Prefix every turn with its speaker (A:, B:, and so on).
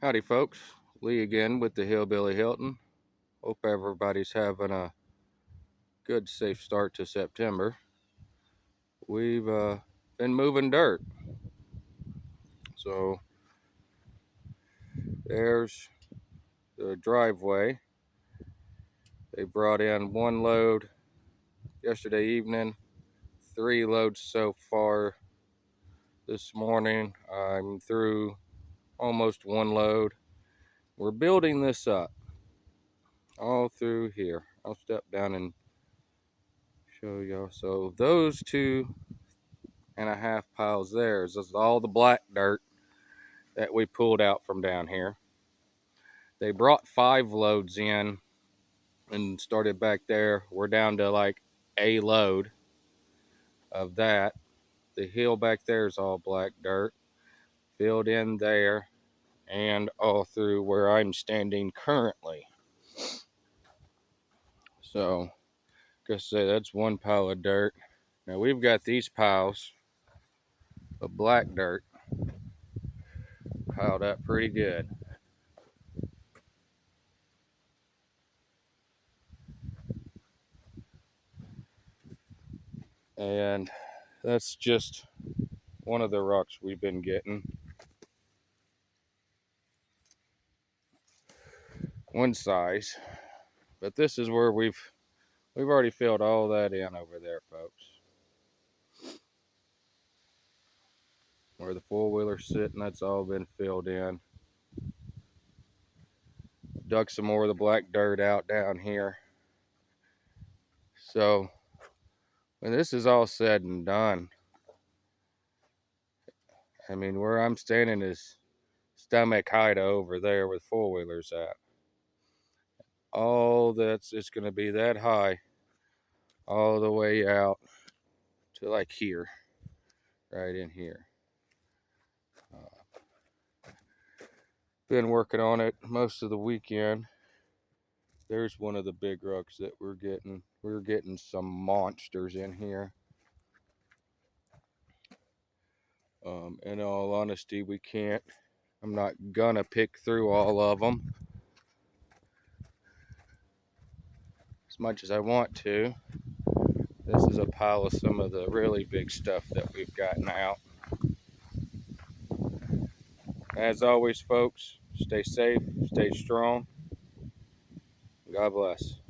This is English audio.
A: Howdy folks, Lee again with the Hillbilly Hilton. Hope everybody's having a good safe start to September. We've been moving dirt. So there's the driveway. They brought in one load yesterday evening, 3 loads so far this morning. I'm through almost one load. We're building this up all through here. I'll step down and show y'all. So those 2.5 piles there is all the black dirt that we pulled out from down here. They brought 5 loads in and started back there. We're down to like a load of that. The hill back there is all black dirt, filled in there and all through where I'm standing currently. So, just say that's one pile of dirt. Now we've got these piles of black dirt piled up pretty good. And that's just one of the rocks we've been getting. One size. But this is where we've already filled all that in over there, folks. Where the four-wheeler's sitting, that's all been filled in. Dug some more of the black dirt out down here. So when this is all said and done, I mean, where I'm standing is stomach high to over there with four-wheelers at. All that's it's going to be that high all the way out to like here, right in here. Been working on it most of the weekend. There's one of the big rocks that we're getting. We're getting some monsters in here. In all honesty, we can't. I'm not gonna pick through all of them as much as I want to. This is a pile of some of the really big stuff that we've gotten out. As always, folks, stay safe, stay strong. God bless.